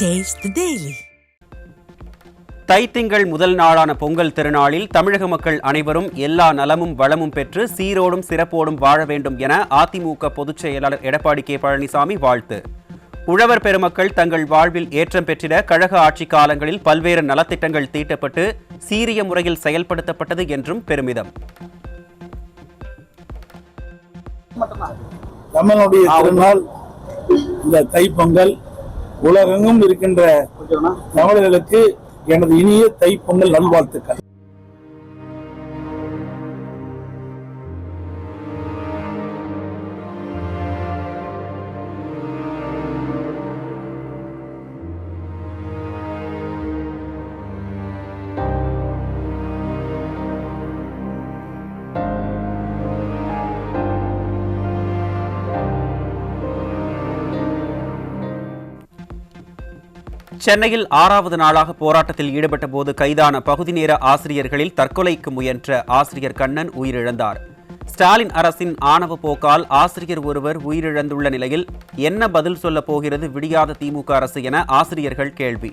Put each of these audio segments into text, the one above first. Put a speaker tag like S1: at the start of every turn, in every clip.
S1: Taste the Daily.
S2: தைத்திங்கள் முதல் நாளான பொங்கல் திருநாளில் தமிழக மக்கள் அனைவரும் எல்லா நலமும் வளமும் பெற்று சீரோடும் சிறப்போடும் வாழ வேண்டும் என அதிமுக பொதுச் செயலாளர் எடப்பாடி கே பழனிசாமி வாழ்த்து. உழவர் பெருமக்கள் தங்கள் வாழ்வில் ஏற்றம் பெற்றிட கழக ஆட்சி காலங்களில் பல்வேறு நலத்திட்டங்கள் தீட்டப்பட்டு சீரிய முறையில் செயல்படுத்தப்பட்டது என்றும் பெருமிதம்.
S3: தமிழனுடைய திருநாள் இந்த தைப்பொங்கல் உலகெங்கும் இருக்கின்ற தமிழர்களுக்கு எனது இனிய தைப்பொங்கல் நல்வாழ்த்துக்கள்.
S2: சென்னையில் 6வது நாளாக போராட்டத்தில் ஈடுபட்ட போது கைதான பகுதி நேர ஆசிரியர்களில் தற்கொலைக்கு முயன்ற ஆசிரியர் கண்ணன் உயிரிழந்தார். ஸ்டாலின் அரசின் ஆணவ போக்கால் ஆசிரியர் ஒருவர் உயிரிழந்துள்ள நிலையில் என்ன பதில் சொல்ல போகிறது விடியாத திமுக அரசு என ஆசிரியர்கள் கேள்வி.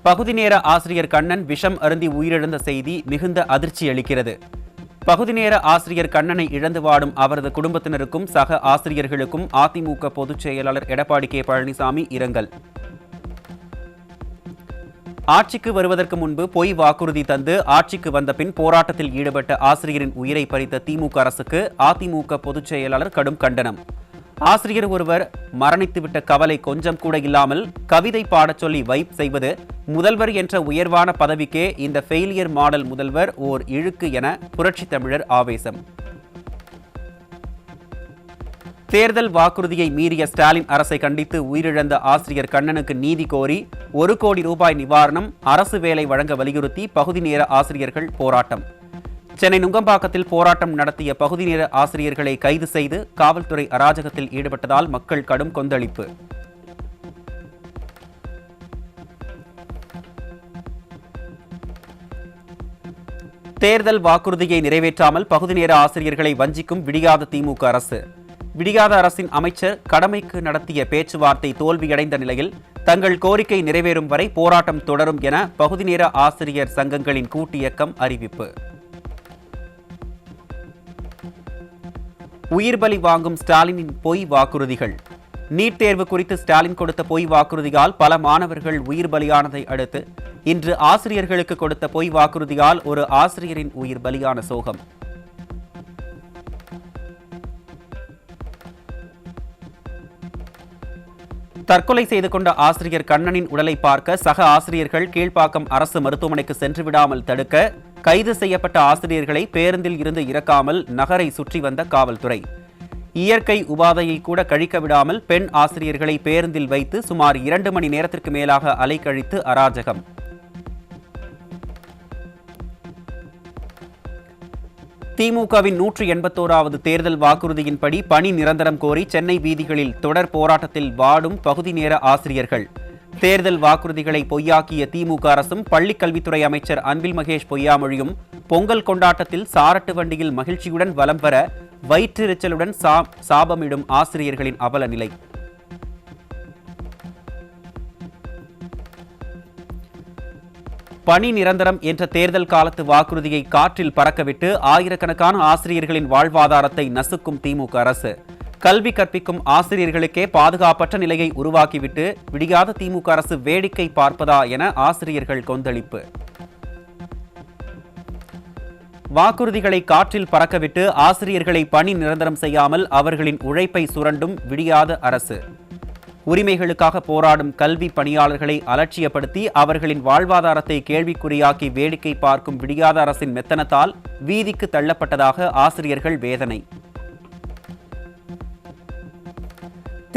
S2: பகுதி நேர ஆசிரியர் கண்ணன் விஷம் அருந்தி உயிரிழந்த செய்தி மிகுந்த அதிர்ச்சி அளிக்கிறது. பகுதி நேர ஆசிரியர் கண்ணனை இழந்து வாடும் அவரது குடும்பத்தினருக்கும் சக ஆசிரியர்களுக்கும் அதிமுக பொதுச் செயலாளர் எடப்பாடி கே பழனிசாமி இரங்கல். ஆட்சிக்கு வருவதற்கு முன்பு பொய் வாக்குறுதி தந்து ஆட்சிக்கு வந்த பின் போராட்டத்தில் ஈடுபட்ட ஆசிரியரின் உயிரை பறித்த திமுக அரசுக்கு அதிமுக பொதுச் செயலாளர் கடும் கண்டனம். ஆசிரியர் ஒருவர் மரணித்துவிட்ட கவலை கொஞ்சம் கூட இல்லாமல் கவிதை பாடச் சொல்லி வைப் செய்வது முதல்வர் என்ற உயர்வான பதவிக்கே இந்த ஃபெயிலியர் மாடல் முதல்வர் ஓர் இழுக்கு என புரட்சி தமிழர் ஆவேசம். தேர்தல் வாக்குறுதியை மீறிய ஸ்டாலின் அரசை கண்டித்து உயிரிழந்த ஆசிரியர் கண்ணனுக்கு நீதி கோரி 1 கோடி ரூபாய் நிவாரணம் அரசு வேலை வழங்க வலியுறுத்தி பகுதி நேர ஆசிரியர்கள் போராட்டம். சென்னை நுங்கம்பாக்கத்தில் போராட்டம் நடத்திய பகுதி நேர ஆசிரியர்களை கைது செய்து காவல்துறை அராஜகத்தில் ஈடுபட்டதால் மக்கள் கடும் கொந்தளிப்பு. தேர்தல் வாக்குறுதியை நிறைவேற்றாமல் பகுதி நேர ஆசிரியர்களை வஞ்சிக்கும் விடியாத திமுக அரசு. விடியாத அரசின் அமைச்சர் கடமைக்கு நடத்திய பேச்சுவார்த்தை தோல்வியடைந்த நிலையில் தங்கள் கோரிக்கை நிறைவேறும் வரை போராட்டம் தொடரும் என பகுதி நேர ஆசிரியர் சங்கங்களின் கூட்டு இயக்கம் அறிவிப்பு. உயிர் பலி வாங்கும் ஸ்டாலினின் பொய் வாக்குறுதிகள். நீட் தேர்வு குறித்து ஸ்டாலின் கொடுத்த பொய் வாக்குறுதியால் பல மாணவர்கள் உயிர் பலியானதை அடுத்து இன்று ஆசிரியர்களுக்கு கொடுத்த பொய் வாக்குறுதியால் ஒரு ஆசிரியரின் உயிர் பலியான சோகம். தற்கொலை செய்து கொண்ட ஆசிரியர் கண்ணனின் உடலை பார்க்க சக ஆசிரியர்கள் கீழ்ப்பாக்கம் அரசு மருத்துவமனைக்கு சென்று விடாமல் தடுக்க கைது செய்யப்பட்ட ஆசிரியர்களை பேருந்தில் இருந்து இறக்காமல் நகரை சுற்றி வந்த காவல்துறை. இயற்கை உபாதையை கூட கழிக்க விடாமல் பெண் ஆசிரியர்களை பேருந்தில் வைத்து சுமார் 2 மணி நேரத்திற்கு மேலாக அலைக்கழித்து அராஜகம். திமுகவின் 181வது தேர்தல் வாக்குறுதியின்படி பணி நிரந்தரம் கோரி சென்னை வீதிகளில் தொடர் போராட்டத்தில் வாடும் பகுதி நேர ஆசிரியர்கள். தேர்தல் வாக்குறுதிகளை பொய்யாக்கிய திமுக அரசும் பள்ளிக்கல்வித்துறை அமைச்சர் அன்பில் மகேஷ் பொய்யாமொழியும் பொங்கல் கொண்டாட்டத்தில் சாரட்டு வண்டியில் மகிழ்ச்சியுடன் வலம் வர வயிற்றெரிச்சலுடன் சாபமிடும் ஆசிரியர்களின் அவல நிலை. பணி நிரந்தரம் என்ற தேர்தல் காலத்து வாக்குறுதியை காற்றில் பறக்கவிட்டு ஆயிரக்கணக்கான ஆசிரியர்களின் வாழ்வாதாரத்தை நசுக்கும் திமுக அரசு. கல்வி கற்பிக்கும் ஆசிரியர்களுக்கே பாதுகாப்பற்ற நிலையை உருவாக்கிவிட்டு விடியாத திமுக அரசு வேடிக்கை பார்ப்பதா என ஆசிரியர்கள் கொந்தளிப்பு. வாக்குறுதிகளை காற்றில் பறக்கவிட்டு ஆசிரியர்களை பணி நிரந்தரம் செய்யாமல் அவர்களின் உழைப்பை சுரண்டும் விடியாத அரசு. உரிமைகளுக்காக போராடும் கல்வி பணியாளர்களை அலட்சியப்படுத்தி அவர்களின் வாழ்வாதாரத்தை கேள்விக்குறியாக்கி வேடிக்கை பார்க்கும் விடியாத அரசின் மெத்தனத்தால் வீதிக்கு தள்ளப்பட்டதாக ஆசிரியர்கள் வேதனை.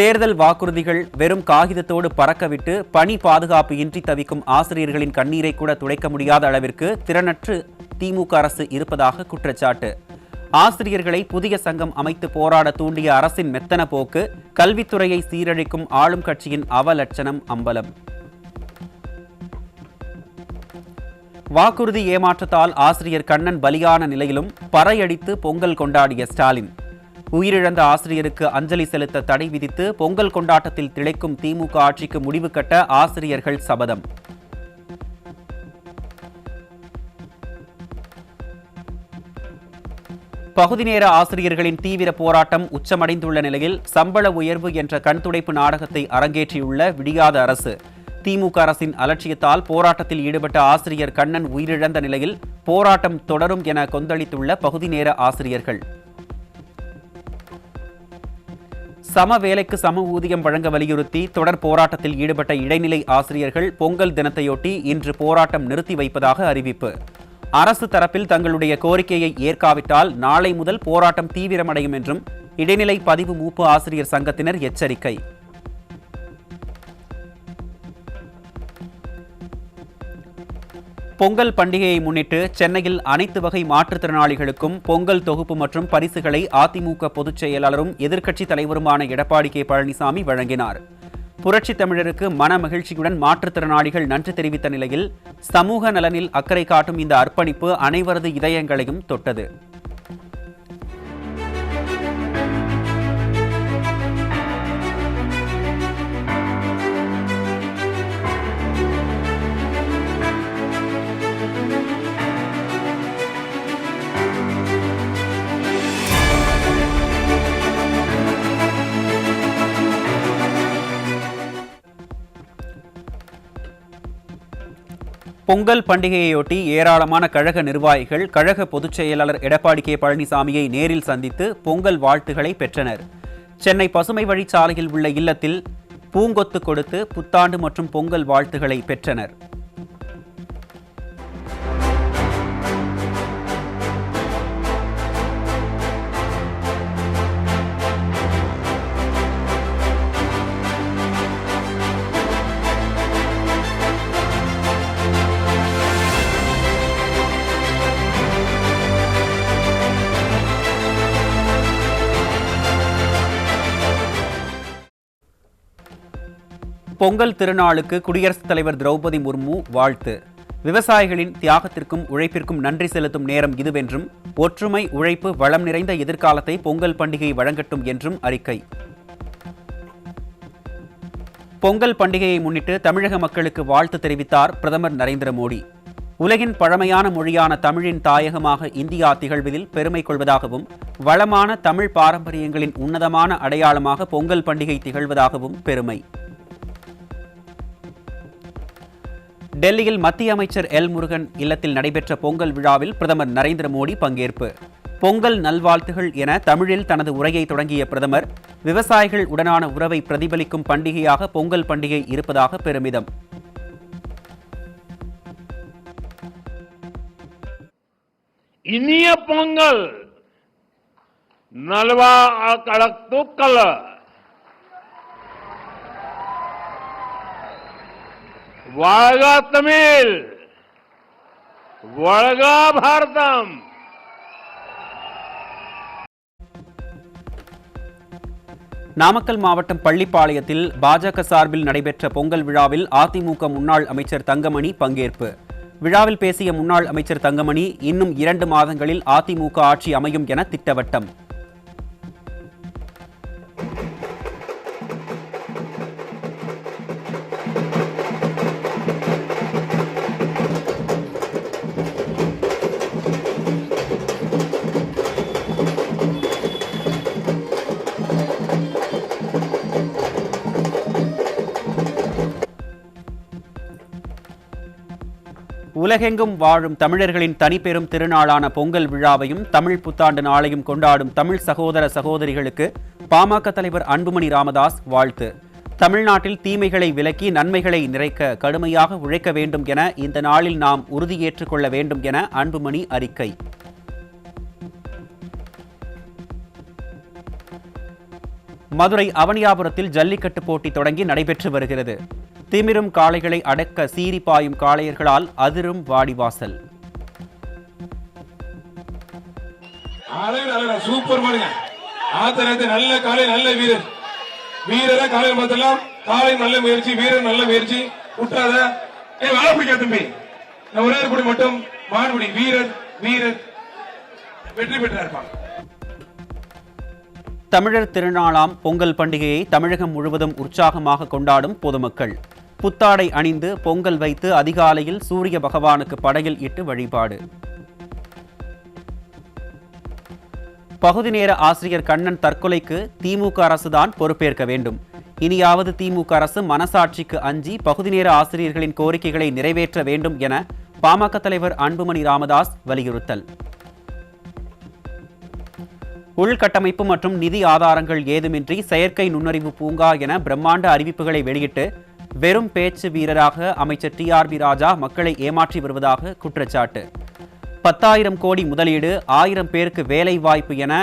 S2: தேர்தல் வாக்குறுதிகள் வெறும் காகிதத்தோடு பறக்கவிட்டு பணி பாதுகாப்பு இன்றி தவிக்கும் ஆசிரியர்களின் கண்ணீரை கூட துடைக்க முடியாத அளவிற்கு திறனற்று திமுக அரசு இருப்பதாக குற்றச்சாட்டு. ஆசிரியர்களை புதிய சங்கம் அமைத்து போராட தூண்டிய அரசின் மெத்தன போக்கு கல்வித்துறையை சீரழிக்கும் ஆளும் கட்சியின் அவலட்சணம் அம்பலம். வாக்குறுதி ஏமாற்றத்தால் ஆசிரியர் கண்ணன் பலியான நிலையிலும் பறையடித்து பொங்கல் கொண்டாடிய ஸ்டாலின். உயிரிழந்த ஆசிரியருக்கு அஞ்சலி செலுத்த தடை விதித்து பொங்கல் கொண்டாட்டத்தில் திளைக்கும் திமுக ஆட்சிக்கு முடிவு கட்ட ஆசிரியர்கள் சபதம். பகுதி நேர ஆசிரியர்களின் தீவிர போராட்டம் உச்சமடைந்துள்ள நிலையில் சம்பள உயர்வு என்ற கண்துடைப்பு நாடகத்தை அரங்கேற்றியுள்ள விடியாத அரசு. திமுக அரசின் அலட்சியத்தால் போராட்டத்தில் ஈடுபட்ட ஆசிரியர் கண்ணன் உயிரிழந்த நிலையில் போராட்டம் தொடரும் என கொந்தளித்துள்ள பகுதி நேர ஆசிரியர்கள். சம வேலைக்கு சம ஊதியம் வழங்க வலியுறுத்தி தொடர் போராட்டத்தில் ஈடுபட்ட இடைநிலை ஆசிரியர்கள் பொங்கல் தினத்தையொட்டி இன்று போராட்டம் நிறுத்தி வைப்பதாக அறிவிப்பு. அரசு தரப்பில் தங்களுடைய கோரிக்கையை ஏற்காவிட்டால் நாளை முதல் போராட்டம் தீவிரமடையும் என்றும் இடைநிலை பதிவு மூப்பு ஆசிரியர் சங்கத்தினர் எச்சரிக்கை. பொங்கல் பண்டிகையை முன்னிட்டு சென்னையில் அனைத்து வகை மாற்றுத்திறனாளிகளுக்கும் பொங்கல் தொகுப்பு மற்றும் பரிசுகளை அதிமுக பொதுச் செயலாளரும் எதிர்க்கட்சித் தலைவருமான எடப்பாடி கே பழனிசாமி வழங்கினார். புரட்சித் தமிழருக்கு மன மகிழ்ச்சியுடன் மாற்றுத்திறனாளிகள் நன்றி தெரிவித்த நிலையில் சமூக நலனில் அக்கறை காட்டும் இந்த அர்ப்பணிப்பு அனைவரது இதயங்களையும் தொட்டது. பொங்கல் பண்டிகையையொட்டி ஏராளமான கழக நிர்வாகிகள் கழக பொதுச் செயலாளர் எடப்பாடி கே பழனிசாமியை நேரில் சந்தித்து பொங்கல் வாழ்த்துக்களை பெற்றனர். சென்னை பசுமை வழிச்சாலையில் உள்ள இல்லத்தில் பூங்கொத்து கொடுத்து புத்தாண்டு மற்றும் பொங்கல் வாழ்த்துக்களை பெற்றனர். பொங்கல் திருநாளுக்கு குடியரசுத் தலைவர் திரௌபதி முர்மு வாழ்த்து. விவசாயிகளின் தியாகத்திற்கும் உழைப்பிற்கும் நன்றி செலுத்தும் நேரம் இதுவென்றும் ஒற்றுமை, உழைப்பு, வளம் நிறைந்த எதிர்காலத்தை பொங்கல் பண்டிகை வழங்கட்டும் என்றும் அறிக்கை. பொங்கல் பண்டிகையை முன்னிட்டு தமிழக மக்களுக்கு வாழ்த்து தெரிவித்தார் பிரதமர் நரேந்திர மோடி. உலகின் பழமையான மொழியான தமிழின் தாயகமாக இந்தியா திகழ்வதில் பெருமை கொள்வதாகவும் வளமான தமிழ் பாரம்பரியங்களின் உன்னதமான அடையாளமாக பொங்கல் பண்டிகை திகழ்வதாகவும் பெருமை. டெல்லியில் மத்திய அமைச்சர் எல் முருகன் இல்லத்தில் நடைபெற்ற பொங்கல் விழாவில் பிரதமர் நரேந்திர மோடி பங்கேற்பு. பொங்கல் நல்வாழ்த்துகள் என தமிழில் தனது உரையை தொடங்கிய பிரதமர் விவசாயிகள் உடனான உறவை பிரதிபலிக்கும் பண்டிகையாக பொங்கல் பண்டிகை இருப்பதாக பெருமிதம்.
S1: இனிய பொங்கல் நல்வா கலத்துக்கல வாழ்க தமிழ், வாழ்க பாரதம்.
S2: நாமக்கல் மாவட்டம் பள்ளிப்பாளையத்தில் பாஜக சார்பில் நடைபெற்ற பொங்கல் விழாவில் அதிமுக முன்னாள் அமைச்சர் தங்கமணி பங்கேற்பு. விழாவில் பேசிய முன்னாள் அமைச்சர் தங்கமணி இன்னும் 2 மாதங்களில் அதிமுக ஆட்சி அமையும் என திட்டவட்டம். உலகெங்கும் வாழும் தமிழர்களின் தனிப்பெரும் திருநாளான பொங்கல் விழாவையும் தமிழ் புத்தாண்டு நாளையும் கொண்டாடும் தமிழ் சகோதர சகோதரிகளுக்கு பாமக தலைவர் அன்புமணி ராமதாஸ் வாழ்த்து. தமிழ்நாட்டில் தீமைகளை விலக்கி நன்மைகளை நிறைக்க கடுமையாக உழைக்க வேண்டும் என இந்த நாளில் நாம் உறுதியேற்றுக் கொள்ள வேண்டும் என அன்புமணி அறிக்கை. மதுரை அவனியாபுரத்தில் ஜல்லிக்கட்டு போட்டி தொடங்கி நடைபெற்று வருகிறது. திமிரும் காளைகளை அடக்க சீறி பாயும் காளையர்களால் அதிரும் வாடிவாசல்.
S4: சூப்பர் பாருங்க, நல்ல காலை, நல்ல வீரர், வீரரை காலை பார்த்தலாம். காலை நல்ல முயற்சி, வீரர் நல்ல முயற்சி, விட்டாத வேலை பிடிக்க தம்பி. ஒரே குடி மட்டும் மாடுபடி வீரர் வீரர் வெற்றி பெற்றா இருப்பாங்க.
S2: தமிழர் திருநாளாம் பொங்கல் பண்டிகையை தமிழகம் முழுவதும் உற்சாகமாக கொண்டாடும் பொதுமக்கள். புத்தாடை அணிந்து பொங்கல் வைத்து அதிகாலையில் சூரிய பகவானுக்கு படையல் இட்டு வழிபாடு. பகுதி நேர ஆசிரியர் கண்ணன் தற்கொலைக்கு திமுக அரசுதான் பொறுப்பேற்க வேண்டும். இனியாவது திமுக அரசு மனசாட்சிக்கு அஞ்சி பகுதி நேர ஆசிரியர்களின் கோரிக்கைகளை நிறைவேற்ற வேண்டும் என பாமக தலைவர் அன்புமணி ராமதாஸ் வலியுறுத்தல். உள்கட்டமைப்பு மற்றும் நிதி ஆதாரங்கள் ஏதுமின்றி செயற்கை நுண்ணறிவு பூங்கா என பிரம்மாண்ட அறிவிப்புகளை வெளியிட்டு வெறும் பேச்சு வீரராக அமைச்சர் டிஆர்பி ராஜா மக்களை ஏமாற்றி வருவதாக குற்றச்சாட்டு. 10,000 கோடி முதலீடு, 1000 பேருக்கு வேலை வாய்ப்பு என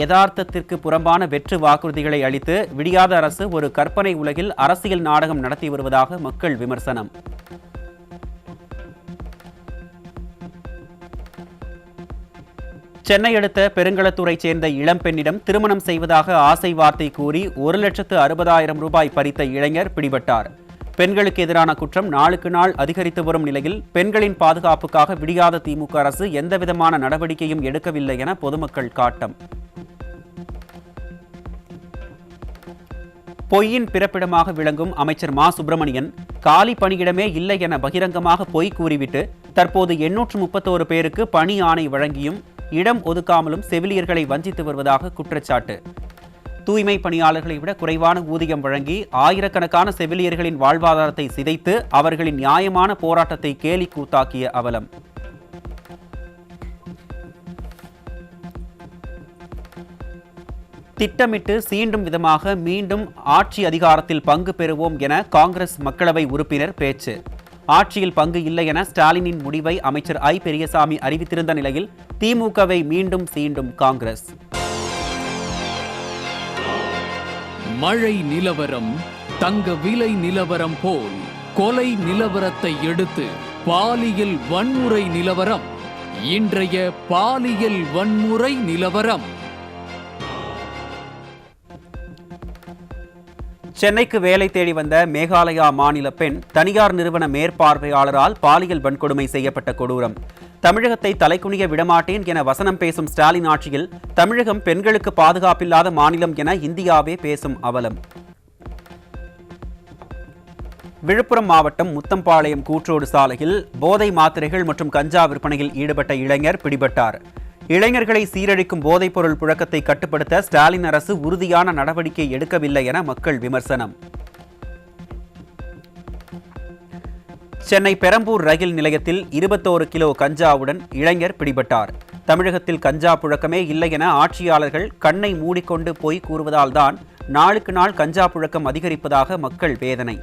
S2: யதார்த்தத்திற்கு புறம்பான வெற்று வாக்குறுதிகளை அளித்து விடியாத அரசு ஒரு கற்பனை உலகில் அரசியல் நாடகம் நடத்தி வருவதாக மக்கள் விமர்சனம். சென்னை அடுத்த பெருங்களத்தூரைச் சேர்ந்த இளம்பெண்ணிடம் திருமணம் செய்வதாக ஆசை வார்த்தை கூறி 1,60,000 ரூபாய் பறித்த இளைஞர் பிடிபட்டார். பெண்களுக்கு எதிரான குற்றம் நாளுக்கு நாள் அதிகரித்து வரும் நிலையில் பெண்களின் பாதுகாப்புக்காக விடியாத திமுக அரசு எந்தவிதமான நடவடிக்கையும் எடுக்கவில்லை என பொதுமக்கள் காட்டம். பொய்யின் பிறப்பிடமாக விளங்கும் அமைச்சர் மா சுப்பிரமணியன் காலி பணியிடமே இல்லை என பகிரங்கமாக பொய் கூறிவிட்டு தற்போது 831 பேருக்கு பணி ஆணை வழங்கியும் இடம் ஒதுக்காமலும் செவிலியர்களை வஞ்சித்து வருவதாக குற்றச்சாட்டு. தூய்மை பணியாளர்களை விட குறைவான ஊதியம் வழங்கி ஆயிரக்கணக்கான செவிலியர்களின் வாழ்வாதாரத்தை சிதைத்து அவர்களின் நியாயமான போராட்டத்தை கேலி கூத்தாக்கிய அவலம். திட்டமிட்டு சீண்டும் விதமாக மீண்டும் ஆட்சி அதிகாரத்தில் பங்கு பெறுவோம் என காங்கிரஸ் மக்களவை உறுப்பினர் பேச்சு. ஆட்சியில் பங்கு இல்லை என ஸ்டாலினின் முடிவை அமைச்சர் ஐ பெரியசாமி அறிவித்திருந்த நிலையில் திமுகவை மீண்டும் சீண்டும் காங்கிரஸ்.
S5: மழை நிலவரம் தங்க விலை நிலவரம் போல் கொலை நிலவரத்தை எடுத்து பாலியல் வன்முறை நிலவரம். இன்றைய பாலியல் வன்முறை நிலவரம்.
S2: சென்னைக்கு வேலை தேடி வந்த மேகாலயா மாநில பெண் தனியார் நிறுவன மேற்பார்வையாளரால் பாலியல் வன்கொடுமை செய்யப்பட்ட கொடூரம். தமிழகத்தை தலைக்குனிய விடமாட்டேன் என வசனம் பேசும் ஸ்டாலின் ஆட்சியில் தமிழகம் பெண்களுக்கு பாதுகாப்பில்லாத மாநிலம் என இந்தியாவே பேசும் அவலம். விழுப்புரம் மாவட்டம் முத்தம்பாளையம் கூற்றோடு சாலையில் போதை மாத்திரைகள் மற்றும் கஞ்சா விற்பனையில் ஈடுபட்ட இளைஞர் பிடிபட்டார். இளைஞர்களை சீரழிக்கும் போதைப்பொருள் புழக்கத்தை கட்டுப்படுத்த ஸ்டாலின் அரசு உறுதியான நடவடிக்கை எடுக்கவில்லை என மக்கள் விமர்சனம். சென்னை பெரம்பூர் ரயில் நிலையத்தில் 21 கிலோ கஞ்சாவுடன் இளைஞர் பிடிபட்டார். தமிழகத்தில் கஞ்சா புழக்கமே இல்லை என ஆட்சியாளர்கள் கண்ணை மூடிக்கொண்டு பொய் கூறுவதால் தான் நாளுக்கு நாள் கஞ்சா புழக்கம் அதிகரிப்பதாக மக்கள் வேதனை.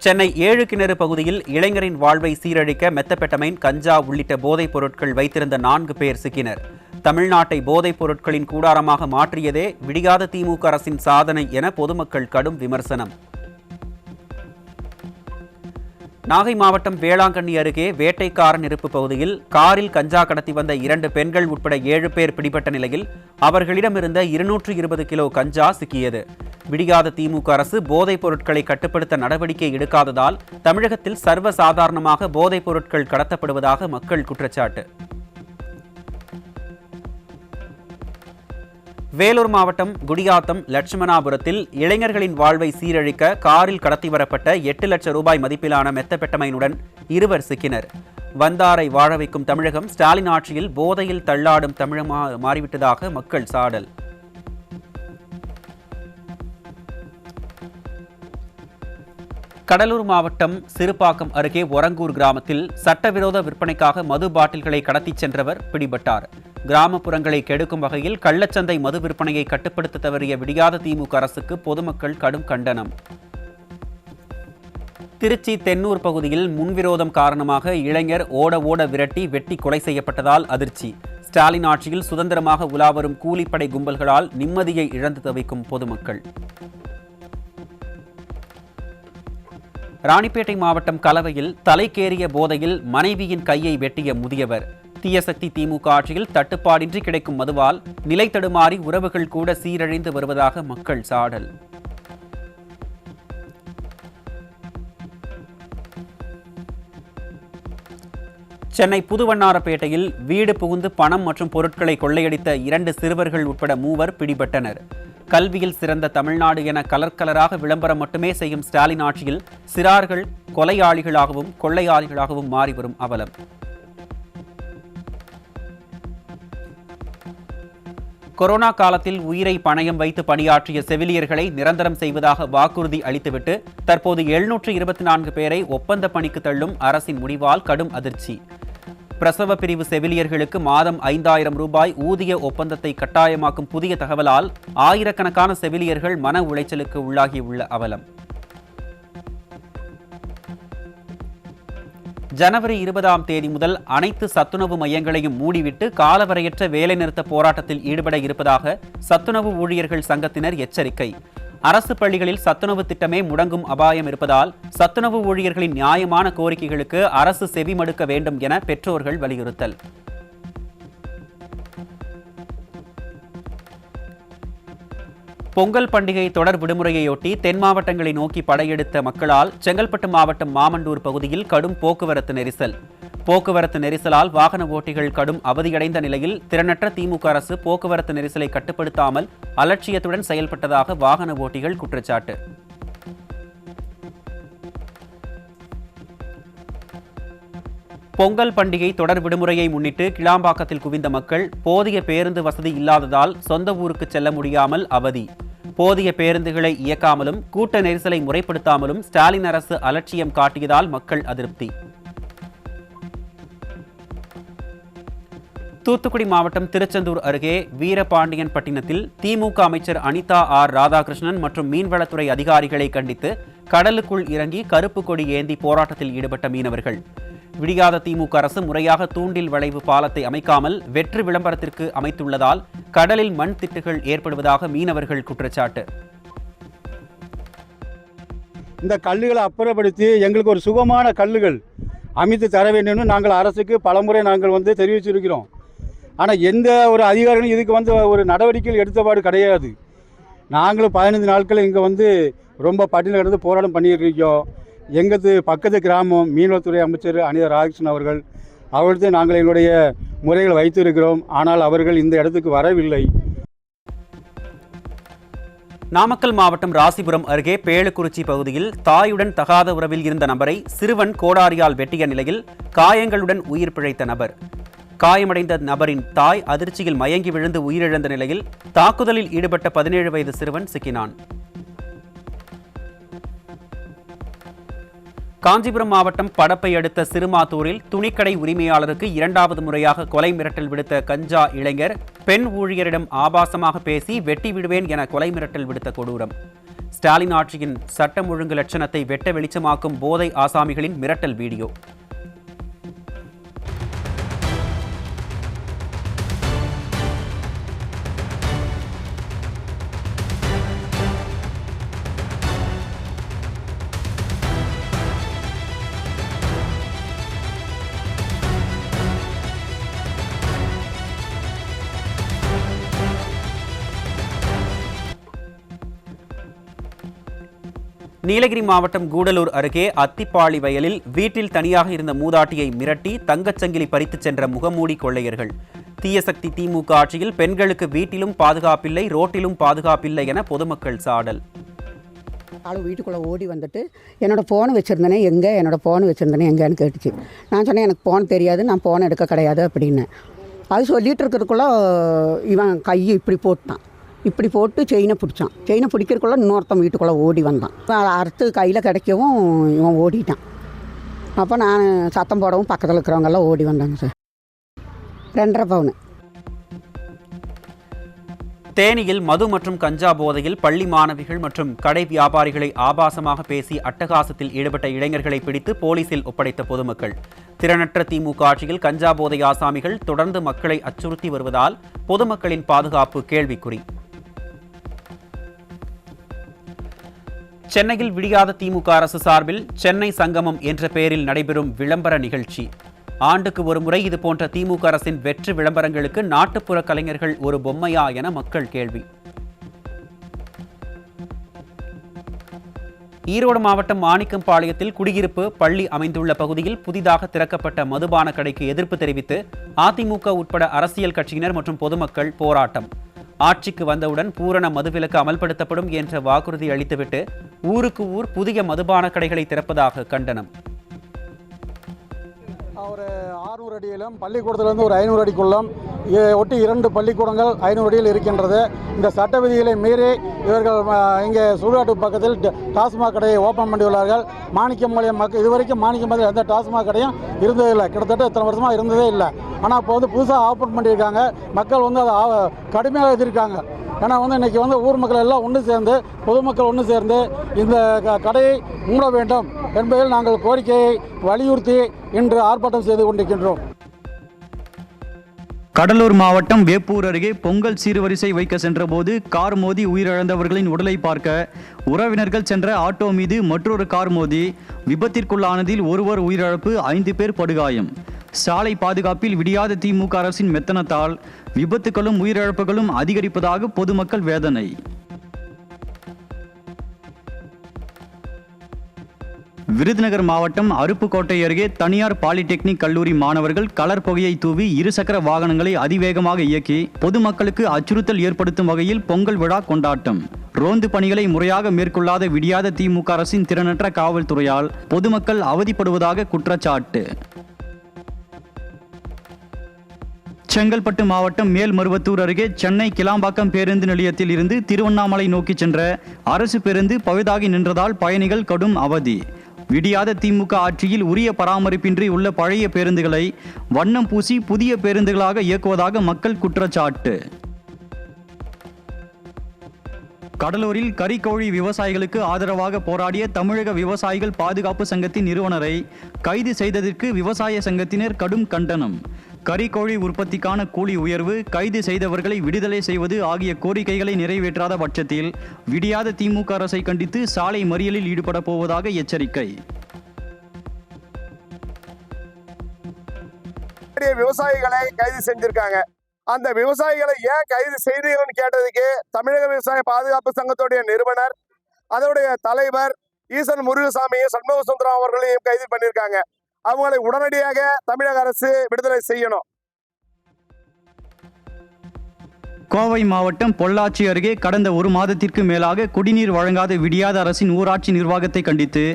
S2: சென்னை 7 கிணறு பகுதியில் இளைஞரின் வாழ்வை சீரழிக்க மெத்தபெட்டமைன், கஞ்சா உள்ளிட்ட போதைப் பொருட்கள் வைத்திருந்த 4 பேர் சிக்கினர். தமிழ்நாட்டை போதைப் பொருட்களின் கூடாரமாக மாற்றியதே விடியாத திமுக அரசின் சாதனை என பொதுமக்கள் கடும் விமர்சனம். நாகை மாவட்டம் வேளாங்கண்ணி அருகே வேட்டைக்காரன் இருப்பு பகுதியில் காரில் கஞ்சா கடத்தி வந்த 2 பெண்கள் உட்பட 7 பேர் பிடிபட்ட நிலையில் அவர்களிடமிருந்த 220 கிலோ கஞ்சா சிக்கியது. விடியாத திமுக அரசு போதைப் பொருட்களை கட்டுப்படுத்த நடவடிக்கை எடுக்காததால் தமிழகத்தில் சர்வசாதாரணமாக போதைப் பொருட்கள் கடத்தப்படுவதாக மக்கள் குற்றச்சாட்டு. வேலூர் மாவட்டம் குடியாத்தம் லட்சுமணாபுரத்தில் இளைஞர்களின் வாழ்வை சீரழிக்க காரில் கடத்தி வரப்பட்ட 8 லட்சம் ரூபாய் மதிப்பிலான மெத்தபெட்டமைனுடன் 2 சிக்கினர். வந்தாரை வாழ வைக்கும் தமிழகம் ஸ்டாலின் ஆட்சியில் போதையில் தள்ளாடும் தமிழகமாக மாறிவிட்டதாக மக்கள் சாடல். கடலூர் மாவட்டம் சிறுபாக்கம் அருகே ஒரங்கூர் கிராமத்தில் சட்டவிரோத விற்பனைக்காக மது பாட்டில்களை கடத்திச் சென்றவர் பிடிபட்டார். கிராமப்புறங்களை கெடுக்கும் வகையில் கள்ளச்சந்தை மது விற்பனையை கட்டுப்படுத்த தவறிய விடியாத திமுக அரசுக்கு பொதுமக்கள் கடும் கண்டனம். திருச்சி தென்னூர் பகுதியில் முன்விரோதம் காரணமாக இளைஞர் ஓட விரட்டி வெட்டி கொலை செய்யப்பட்டதால் அதிர்ச்சி. ஸ்டாலின் ஆட்சியில் சுதந்திரமாக உலாவரும் கூலிப்படை கும்பல்களால் நிம்மதியை இழந்து தவிக்கும் பொதுமக்கள். ராணிப்பேட்டை மாவட்டம் கலவையில் தலைக்கேறிய போதையில் மனைவியின் கையை வெட்டிய முதியவர். தீயசக்தி திமுக ஆட்சியில் தட்டுப்பாடின்றி கிடைக்கும் மதுவால் நிலை தடுமாறி உறவுகள் கூட சீரழிந்து வருவதாக மக்கள் சாடல். சென்னை புதுவண்ணாரப்பேட்டையில் வீடு புகுந்து பணம் மற்றும் பொருட்களை கொள்ளையடித்த 2 சிறுவர்கள் உட்பட 3 பிடிபட்டனர். கல்வியில் சிறந்த தமிழ்நாடு என கலராக விளம்பரம் மட்டுமே செய்யும் ஸ்டாலின் ஆட்சியில் சிறார்கள் கொலையாளிகளாகவும் கொள்ளையாளிகளாகவும் மாறி வரும் அவலம். கொரோனா காலத்தில் உயிரை பணயம் வைத்து பணியாற்றிய செவிலியர்களை நிரந்தரம் செய்வதாக வாக்குறுதி அளித்துவிட்டு தற்போது 724 பேரை ஒப்பந்த பணிக்கு தள்ளும் அரசின் முடிவால் கடும் அதிர்ச்சி. பிரசவ பிரிவு செவிலியர்களுக்கு மாதம் 5000 ரூபாய் ஊதிய ஒப்பந்தத்தை கட்டாயமாக்கும் புதிய தகவலால் ஆயிரக்கணக்கான செவிலியர்கள் மன உளைச்சலுக்கு உள்ளாகியுள்ள அவலம். ஜனவரி 20ஆம் தேதி முதல் அனைத்து சத்துணவு மையங்களையும் மூடிவிட்டு காலவரையற்ற வேலைநிறுத்த போராட்டத்தில் ஈடுபட இருப்பதாக சத்துணவு ஊழியர்கள் சங்கத்தினர் எச்சரிக்கை. அரசு பள்ளிகளில் சத்துணவு திட்டமே முடங்கும் அபாயம் இருப்பதால் சத்துணவு ஊழியர்களின் நியாயமான கோரிக்கைகளுக்கு அரசு செவிமடுக்க வேண்டும் என பெற்றோர்கள் வலியுறுத்தல். பொங்கல் பண்டிகை தொடர் விடுமுறையொட்டி தென் மாவட்டங்களை நோக்கி படையெடுத்த மக்களால் செங்கல்பட்டு மாவட்டம் மாமண்டூர் பகுதியில் கடும் போக்குவரத்து நெரிசல். போக்குவரத்து நெரிசலால் வாகன ஓட்டிகள் கடும் அவதியடைந்த நிலையில் திறனற்ற திமுக அரசு போக்குவரத்து நெரிசலை கட்டுப்படுத்தாமல் அலட்சியத்துடன் செயல்பட்டதாக வாகன ஓட்டிகள் குற்றச்சாட்டு. பொங்கல் பண்டிகை தொடர் விடுமுறையை முன்னிட்டு கிளாம்பாக்கத்தில் குவிந்த மக்கள் போதிய பேருந்து வசதி இல்லாததால் சொந்த ஊருக்கு செல்ல முடியாமல் அவதி. போதிய பேருந்துகளை இயக்காமலும் கூட்ட நெரிசலை முறைப்படுத்தாமலும் ஸ்டாலின் அரசு அலட்சியம் காட்டியதால் மக்கள் அதிருப்தி. தூத்துக்குடி மாவட்டம் திருச்செந்தூர் அருகே வீரபாண்டியன் பட்டினத்தில் திமுக அமைச்சர் அனிதா ஆர் ராதாகிருஷ்ணன் மற்றும் மீன்வளத்துறை அதிகாரிகளை கண்டித்து கடலுக்குள் இறங்கி கருப்பு கொடி ஏந்தி போராட்டத்தில் ஈடுபட்ட மீனவர்கள். விடியாத திமுக அரசு முறையாக தூண்டில் வளைவு பாலத்தை அமைக்காமல் வெற்று விளம்பரத்திற்கு அமைத்துள்ளதால் கடலில் மண் திட்டுகள் ஏற்படுவதாக மீனவர்கள் குற்றச்சாட்டு.
S6: இந்த கல்லுகளை அப்புறப்படுத்தி எங்களுக்கு ஒரு சுகமான கல்லுகள் அமைத்து தர வேண்டும் நாங்கள் அரசுக்கு பலமுறை நாங்கள் தெரிவிச்சிருக்கிறோம். ஆனால் எந்த ஒரு அதிகாரிகளும் இதுக்கு ஒரு நடவடிக்கைகள் எடுத்தபாடு கிடையாது. நாங்களும் 15 நாட்கள் இங்கே ரொம்ப பட்டியல் கிடந்து போராட்டம் பண்ணிட்டு இருக்கோம். எங்களது பக்கத்து கிராமம் மீன்வளத்துறை அமைச்சர் அனிதா ராதாகிருஷ்ணன் அவர்களுக்கு நாங்கள் எங்களுடைய முறைகள் வைத்திருக்கிறோம். ஆனால் அவர்கள் இந்த இடத்துக்கு வரவில்லை.
S2: நாமக்கல் மாவட்டம் ராசிபுரம் அருகே பேளுக்குறிச்சி பகுதியில் தாயுடன் தகாத உறவில் இருந்த நபரை சிறுவன் கோடாரியால் வெட்டிய நிலையில் காயங்களுடன் உயிர் பிழைத்த நபர். காயமடைந்த நபரின் தாய் அதிர்ச்சியில் மயங்கி விழுந்து உயிரிழந்த நிலையில் தாக்குதலில் ஈடுபட்ட 17 வயது சிறுவன் சிக்கினான். காஞ்சிபுரம் மாவட்டம் படப்பை அடுத்த சிறுமாத்தூரில் துணிக்கடை உரிமையாளருக்கு 2வது முறையாக கொலை மிரட்டல் விடுத்த கஞ்சா இளைஞர் பெண் ஊழியரிடம் ஆபாசமாக பேசி வெட்டி விடுவேன் என கொலை மிரட்டல் விடுத்த கொடூரம். ஸ்டாலின் ஆட்சியின் சட்டம் ஒழுங்கு லட்சணத்தை வெட்ட வெளிச்சமாக்கும் போதை ஆசாமிகளின் மிரட்டல் வீடியோ. நீலகிரி மாவட்டம் கூடலூர் அருகே அத்திப்பாளி வயலில் வீட்டில் தனியாக இருந்த மூதாட்டியை மிரட்டி தங்கச்சங்கிலி பறித்துச் சென்ற முகமூடி கொள்ளையர்கள். தீயசக்தி திமுக ஆட்சியில் பெண்களுக்கு வீட்டிலும் பாதுகாப்பில்லை, ரோட்டிலும் பாதுகாப்பில்லை என பொதுமக்கள் சாடல்.
S7: வீட்டுக்குள்ளே ஓடி வந்துட்டு என்னோடய ஃபோன் வச்சுருந்தேனே எங்கேன்னு கேட்டுச்சு. நான் சொன்னேன் எனக்கு ஃபோன் தெரியாது, நான் ஃபோன் எடுக்க கிடையாது அப்படின்னு. அது சொல்லிகிட்டு இருக்கிறதுக்குள்ளே இவன் கையை இப்படி போட்டு செயினை பிடிக்கிறதுக்குள்ளே இன்னொருத்தன் வீட்டுக்குள்ளே ஓடி வந்தான். அறுத்து கையில் கிடைக்கவும் இவன் ஓடிட்டான். அப்போ நான் சத்தம் போடவும் பக்கத்தில் இருக்கிறவங்கெல்லாம் ஓடி வந்தாங்க சார். 2.5 பவுன்.
S2: தேனியில் மது மற்றும் கஞ்சா போதையில் பள்ளி மாணவிகள் மற்றும் கடை வியாபாரிகளை ஆபாசமாக பேசி அட்டகாசத்தில் ஈடுபட்ட இளைஞர்களை பிடித்து போலீசில் ஒப்படைத்த பொதுமக்கள். திறனற்ற திமுக ஆட்சியில் கஞ்சா போதை ஆசாமிகள் தொடர்ந்து மக்களை அச்சுறுத்தி வருவதால் பொதுமக்களின் பாதுகாப்பு கேள்விக்குறி. சென்னையில் விடியாத திமுக அரசு சார்பில் சென்னை சங்கமம் என்ற பெயரில் நடைபெறும் விளம்பர நிகழ்ச்சி. ஆண்டுக்கு ஒருமுறை இதுபோன்ற திமுக அரசின் வெற்று விளம்பரங்களுக்கு நாட்டுப்புற கலைஞர்கள் ஒரு பொம்மையா என மக்கள் கேள்வி. ஈரோடு மாவட்டம் மாணிக்கம்பாளையத்தில் குடியிருப்பு பள்ளி அமைந்துள்ள பகுதியில் புதிதாக திறக்கப்பட்ட மதுபான கடைக்கு எதிர்ப்பு தெரிவித்து அதிமுக உட்பட அரசியல் கட்சியினர் மற்றும் பொதுமக்கள் போராட்டம். ஆட்சிக்கு வந்தவுடன் பூரண மதுவிலக்கு அமல்படுத்தப்படும் என்ற வாக்குறுதி அளித்துவிட்டு ஊருக்கு ஊர் புதிய மதுபான கடைகளை திறப்பதாக கண்டனம்.
S6: ஒரு 600 அடியிலும் பள்ளிக்கூடத்திலிருந்து ஒரு 500 அடிக்குள்ளும் ஒட்டி 2 பள்ளிக்கூடங்கள் 500 அடியில் இருக்கின்றது. இந்த சட்ட விதிகளை மீறி இவர்கள் இங்கே சுடுகாட்டு பக்கத்தில் டாஸ்மாக் கடையை ஓப்பன் பண்ணியுள்ளார்கள். மாணிக்கம்பாளையம் மக்கள் இதுவரைக்கும் மாணிக்கம்பாளையம் எந்த டாஸ்மாக் கடையும் இருந்ததில்லை, கிட்டத்தட்ட இத்தனை வருஷமாக இருந்ததே இல்லை. ஆனால் இப்போ புதுசாக ஓப்பன் பண்ணியிருக்காங்க. மக்கள் அதை கடுமையாக எதிர்க்காங்க. ஏன்னா இன்றைக்கி ஊர் மக்கள் எல்லாம் ஒன்று சேர்ந்து, பொதுமக்கள் ஒன்று சேர்ந்து இந்த கடையை மூட வேண்டும் என்பதில் நாங்கள் கோரிக்கையை வலியுறுத்தி இன்று ஆர்ப்பாட்டம் செய்து கொண்டிருக்கின்றோம்.
S8: கடலூர் மாவட்டம் வேப்பூர் அருகே பொங்கல் சீர்வரிசை வைக்க சென்றபோது கார் மோதி உயிரிழந்தவர்களின் உடலை பார்க்க உறவினர்கள் சென்ற ஆட்டோ மீது மற்றொரு கார் மோதி விபத்திற்குள்ளானதில் ஒருவர் உயிரிழப்பு, 5 பேர் படுகாயம். சாலை பாதுகாப்பில் விடியாத திமுக அரசின் மெத்தனத்தால் விபத்துகளும் உயிரிழப்புகளும் அதிகரிப்பதாக பொதுமக்கள் வேதனை. விருதுநகர் மாவட்டம் அருப்புக்கோட்டை அருகே தனியார் பாலிடெக்னிக் கல்லூரி மாணவர்கள் கலர் புகையை தூவி இருசக்கர வாகனங்களை அதிவேகமாக இயக்கி பொதுமக்களுக்கு அச்சுறுத்தல் ஏற்படுத்தும் வகையில் பொங்கல் விழா கொண்டாட்டம். ரோந்து பணிகளை முறையாக மேற்கொள்ளாத விடியாத திமுக அரசின் திறனற்ற காவல்துறையால் பொதுமக்கள் அவதிப்படுவதாக குற்றச்சாட்டு. செங்கல்பட்டு மாவட்டம் மேல்மருவத்தூர் அருகே சென்னை கிளாம்பாக்கம் பேருந்து நிலையத்தில் இருந்து திருவண்ணாமலை நோக்கி சென்ற அரசு பேருந்து பழுதாகி நின்றதால் பயணிகள் கடும் அவதி. விடியாத திமுக ஆட்சியில் உரிய பராமரிப்பின்றி உள்ள பழைய பேருந்துகளை வண்ணம் பூசி புதிய பேருந்துகளாக இயக்குவதாக மக்கள் குற்றச்சாட்டு. கடலூரில் கறிக்கோழி விவசாயிகளுக்கு ஆதரவாக போராடிய தமிழக விவசாயிகள் பாதுகாப்பு சங்கத்தின் நிறுவனரை கைது செய்ததற்கு விவசாய சங்கத்தினர் கடும் கண்டனம். கறிக்கோழி உற்பத்திக்கான கூலி உயர்வு, கைது செய்தவர்களை விடுதலை செய்வது ஆகிய கோரிக்கைகளை நிறைவேற்றாத பட்சத்தில் விடியாத திமுக அரசை கண்டித்து சாலை மறியலில் ஈடுபட போவதாக எச்சரிக்கை.
S9: விவசாயிகளை கைது செஞ்சிருக்காங்க. அந்த விவசாயிகளை ஏன் கைது செய்தீங்கன்னு கேட்டதுக்கு தமிழக விவசாய பாதுகாப்பு சங்கத்துடைய நிறுவனர், அதோடைய தலைவர் ஈசன் முருகசாமியை சண்முக சுந்தரம் அவர்களையும் கைது பண்ணியிருக்காங்க. அவங்களை உடனடியாக தமிழக அரசு விடுதலை செய்யணும்.
S8: கோவை மாவட்டம் பொள்ளாச்சி அருகே கடந்த 1 மாதத்திற்கு மேலாக குடிநீர் வழங்காத விடியாத அரசின் ஊராட்சி நிர்வாகத்தை கண்டித்து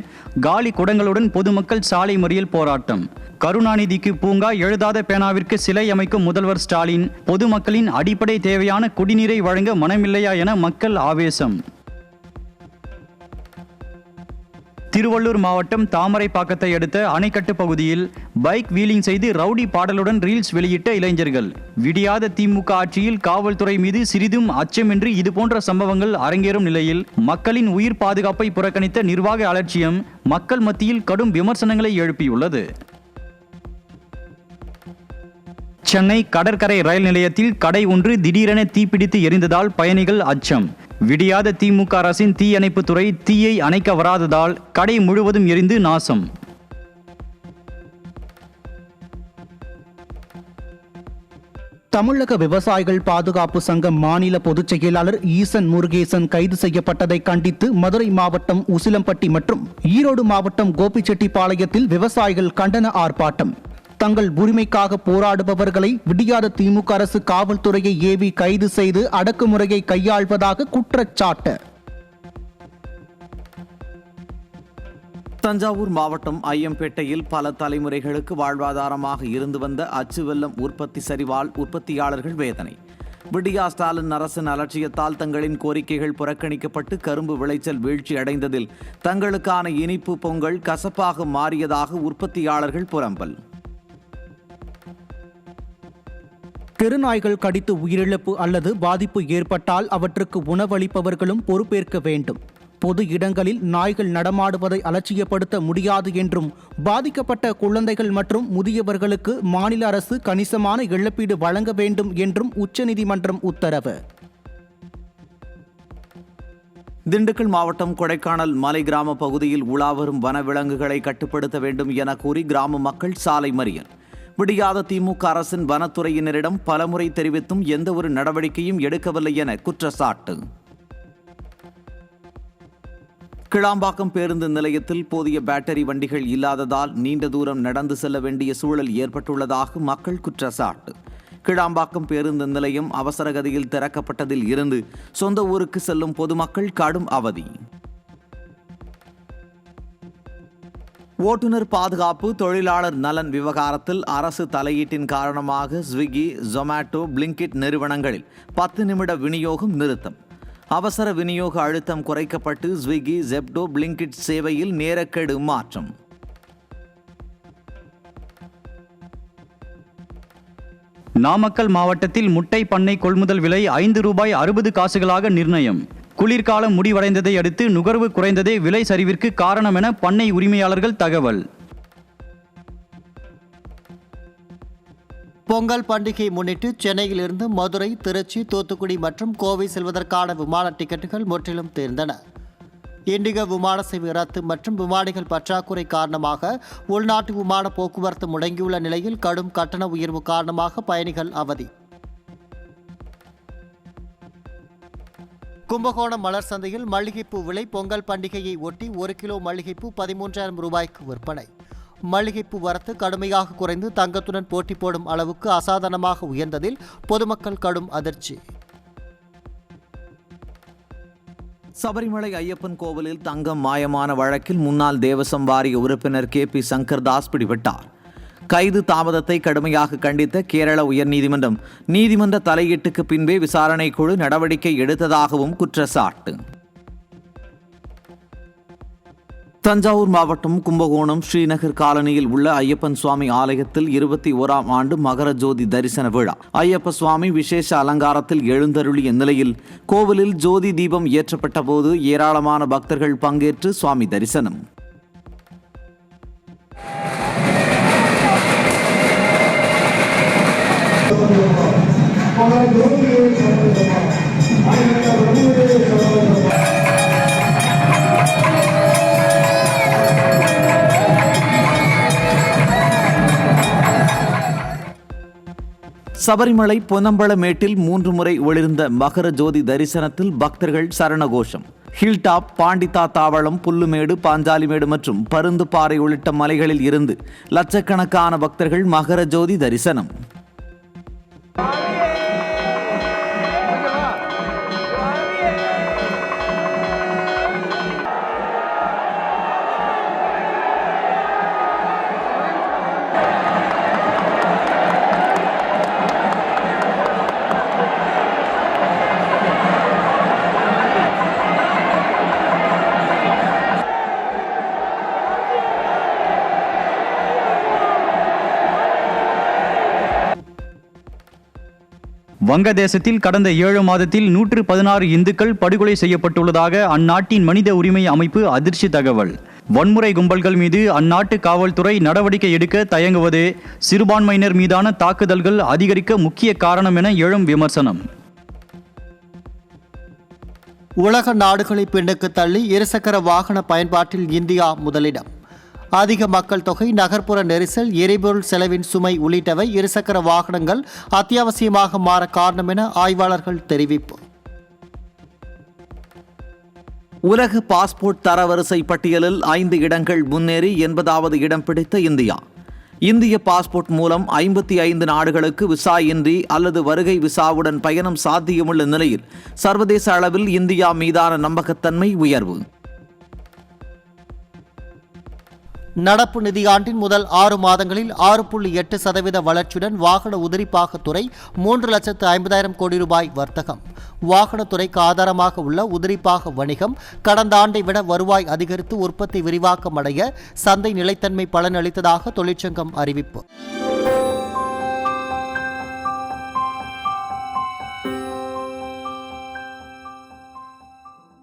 S8: காலி குடங்களுடன் பொதுமக்கள் சாலை மறியல் போராட்டம். கருணாநிதிக்கு பூங்கா, எழுதாத பேனாவிற்கு சிலை அமைக்கும் முதல்வர் ஸ்டாலின், பொதுமக்களின் அடிப்படை தேவையான குடிநீரை வழங்க மனமில்லையா என மக்கள் ஆவேசம். திருவள்ளூர் மாவட்டம் தாமரைப்பாக்கத்தை அடுத்த அணைக்கட்டு பகுதியில் பைக் வீலிங் செய்து ரவுடி பாடலுடன் ரீல்ஸ் வெளியிட்ட இளைஞர்கள். விடியாத திமுக ஆட்சியில் காவல்துறை மீது சிறிதும் அச்சமின்றி இதுபோன்ற சம்பவங்கள் அரங்கேறும் நிலையில் மக்களின் உயிர் பாதுகாப்பை புறக்கணித்த நிர்வாக அலட்சியம் மக்கள் மத்தியில் கடும் விமர்சனங்களை எழுப்பியுள்ளது. சென்னை கடற்கரை ரயில் நிலையத்தில் கடை ஒன்று திடீரென தீப்பிடித்து எரிந்ததால் பயணிகள் அச்சம். விடியாத திமுக அரசின் தீயணைப்புத் துறை தீயை அணைக்க வராததால் கடை முழுவதும் எரிந்து நாசம்.
S10: தமிழக விவசாயிகள் பாதுகாப்பு சங்க மாநில பொதுச் செயலாளர் ஈசன் முருகேசன் கைது செய்யப்பட்டதை கண்டித்து மதுரை மாவட்டம் உசிலம்பட்டி மற்றும் ஈரோடு மாவட்டம் கோபிச்செட்டிப்பாளையத்தில் விவசாயிகள் கண்டன ஆர்ப்பாட்டம். தங்கள் உரிமைக்காக போராடுபவர்களை விடியாத திமுக அரசு காவல்துறையை ஏவி கைது செய்து அடக்குமுறையை கையாள்வதாக குற்றச்சாட்டு.
S11: தஞ்சாவூர் மாவட்டம் ஐயம்பேட்டையில் பல தலைமுறைகளுக்கு வாழ்வாதாரமாக இருந்து வந்த அச்சு வெல்லம் உற்பத்தி சரிவால் உற்பத்தியாளர்கள் வேதனை. விடியா ஸ்டாலின் அரசின் அலட்சியத்தால் தங்களின் கோரிக்கைகள் புறக்கணிக்கப்பட்டு கரும்பு விளைச்சல் வீழ்ச்சி அடைந்ததில் தங்களுக்கான இனிப்பு பொங்கல் கசப்பாக மாறியதாக உற்பத்தியாளர்கள் புலம்பல்.
S10: தெருநாய்கள் கடித்து உயிரிழப்பு அல்லது பாதிப்பு ஏற்பட்டால் அவற்றுக்கு உணவளிப்பவர்களும் பொறுப்பேற்க வேண்டும். பொது இடங்களில் நாய்கள் நடமாடுவதை அலட்சியப்படுத்த முடியாது என்றும் பாதிக்கப்பட்ட குழந்தைகள் மற்றும் முதியவர்களுக்கு மாநில அரசு கணிசமான இழப்பீடு வழங்க வேண்டும் என்றும் உச்சநீதிமன்றம் உத்தரவு.
S11: திண்டுக்கல் மாவட்டம் கொடைக்கானல் மலை கிராம பகுதியில் உலாவரும் வனவிலங்குகளை கட்டுப்படுத்த வேண்டும் என கூறி கிராம மக்கள் சாலை மறியல். விடியாத திமுக அரசின் வனத்துறையினரிடம் பலமுறை தெரிவித்தும் எந்த ஒரு நடவடிக்கையும் எடுக்கவில்லை என குற்றச்சாட்டு. கிளாம்பாக்கம் பேருந்து நிலையத்தில் போதிய பேட்டரி வண்டிகள் இல்லாததால் நீண்ட தூரம் நடந்து செல்ல வேண்டிய சூழல் ஏற்பட்டுள்ளதாக மக்கள் குற்றச்சாட்டு. கிளாம்பாக்கம் பேருந்து நிலையம் அவசரகதியில் திறக்கப்பட்டதில் இருந்து சொந்த ஊருக்கு செல்லும் பொதுமக்கள் கடும் அவதி. ஓட்டுநர் பாதுகாப்பு, தொழிலாளர் நலன் விவகாரத்தில் அரசு தலையீட்டின் காரணமாக ஸ்விக்கி, ஜொமேட்டோ, பிளிங்கிட் நிறுவனங்களில் 10 நிமிட விநியோகம் நிறுத்தம். அவசர விநியோக அழுத்தம் குறைக்கப்பட்டு ஸ்விக்கி, ஜெப்டோ, பிளிங்கிட் சேவையில் நேரக்கெடு மாற்றம்.
S8: நாமக்கல் மாவட்டத்தில் முட்டை பண்ணை கொள்முதல் விலை ₹5.60 நிர்ணயம். குளிர்காலம் முடிவடைந்ததை அடுத்து நுகர்வு குறைந்ததே விலை சரிவிற்கு காரணம் என பண்ணை உரிமையாளர்கள் தகவல்.
S12: பொங்கல் பண்டிகையை முன்னிட்டு சென்னையிலிருந்து மதுரை, திருச்சி, தூத்துக்குடி மற்றும் கோவை செல்வதற்கான விமான டிக்கெட்டுகள் முற்றிலும் தீர்ந்தன. இண்டிகோ விமான சேவை ரத்து மற்றும் விமானிகள் பற்றாக்குறை காரணமாக உள்நாட்டு விமான போக்குவரத்து முடங்கியுள்ள நிலையில் கடும் கட்டண உயர்வு காரணமாக பயணிகள் அவதி. கும்பகோணம் மலர் சந்தையில் மல்லிகைப்பூ விலை பொங்கல் பண்டிகையை ஒட்டி 1 கிலோ மல்லிகைப்பூ ₹13,000 விற்பனை. மல்லிகைப்பூ வரத்து கடுமையாக குறைந்து தங்கத்துடன் போட்டி போடும் அளவுக்கு அசாதாரணமாக உயர்ந்ததில் பொதுமக்கள் கடும் அதிர்ச்சி.
S11: சபரிமலை ஐயப்பன் கோவிலில் தங்கம் மாயமான வழக்கில் முன்னாள் தேவசம் வாரிய உறுப்பினர் KP சங்கர்தாஸ் பிடிபட்டார். கைது தாமதத்தை கடுமையாக கண்டித்த கேரள உயர்நீதிமன்றம் நீதிமன்ற தலையீட்டுக்கு பின்பே விசாரணை குழு நடவடிக்கை எடுத்ததாகவும் குற்றச்சாட்டு. தஞ்சாவூர் மாவட்டம் கும்பகோணம் ஸ்ரீநகர் காலனியில் உள்ள ஐயப்பன் சுவாமி ஆலயத்தில் 21ஆம் ஆண்டு மகர ஜோதி தரிசன விழா. ஐயப்ப சுவாமி விசேஷ அலங்காரத்தில் எழுந்தருளிய நிலையில் கோவிலில் ஜோதி தீபம் ஏற்றப்பட்ட போது ஏராளமான பக்தர்கள் பங்கேற்று சுவாமி தரிசனம். சபரிமலை பொன்னம்பலமேட்டில் 3 முறை ஒளிர்ந்த மகர ஜோதி தரிசனத்தில் பக்தர்கள் சரணகோஷம். ஹில்டாப், பாண்டிதா தாவளம், புல்லுமேடு, பாஞ்சாலிமேடு மற்றும் பருந்துப்பாறை உள்ளிட்ட மலைகளில் இருந்து லட்சக்கணக்கான பக்தர்கள் மகர ஜோதி தரிசனம்.
S8: வங்கதேசத்தில் கடந்த 7 மாதத்தில் 116 இந்துக்கள் படுகொலை செய்யப்பட்டுள்ளதாக அந்நாட்டின் மனித உரிமை அமைப்பு அதிர்ச்சி தகவல். வன்முறை கும்பல்கள் மீது அந்நாட்டு காவல்துறை நடவடிக்கை எடுக்க தயங்குவதே சிறுபான்மையினர் மீதான தாக்குதல்கள் அதிகரிக்க முக்கிய காரணம் என எழும் விமர்சனம்.
S12: உலக நாடுகளை பின்னுக்கு தள்ளி இருசக்கர வாகன பயன்பாட்டில் இந்தியா முதலிடம். அதிக மக்கள் தொகை, நகர்ப்புற நெரிசல், எரிபொருள் செலவின் சுமை உள்ளிட்டவை இருசக்கர வாகனங்கள் அத்தியாவசியமாக மாற காரணம் என ஆய்வாளர்கள் தெரிவிப்பு.
S11: உலக பாஸ்போர்ட் தரவரிசை பட்டியலில் 5 இடங்கள் முன்னேறி 80வது இடம் பிடித்த இந்தியா. இந்திய பாஸ்போர்ட் மூலம் 55 நாடுகளுக்கு விசா இன்றி அல்லது வருகை விசாவுடன் பயணம் சாத்தியமுள்ள நிலையில் சர்வதேச அளவில் இந்தியா மீதான நம்பகத்தன்மை உயர்வு.
S12: நடப்பு நிதியாண்டின் முதல் 6 மாதங்களில் 6.8% வளர்ச்சியுடன் வாகன உதிரிப்பாகத்துறை 3,50,000 கோடி ரூபாய் வர்த்தகம். வாகனத்துறைக்கு ஆதாரமாக உள்ள உதிரிப்பாக வணிகம் கடந்த ஆண்டை விட வருவாய் அதிகரித்து உற்பத்தி விரிவாக்கம் அடைய சந்தை நிலைத்தன்மை பலனளித்ததாக தொழிற்சங்கம் அறிவிப்பு.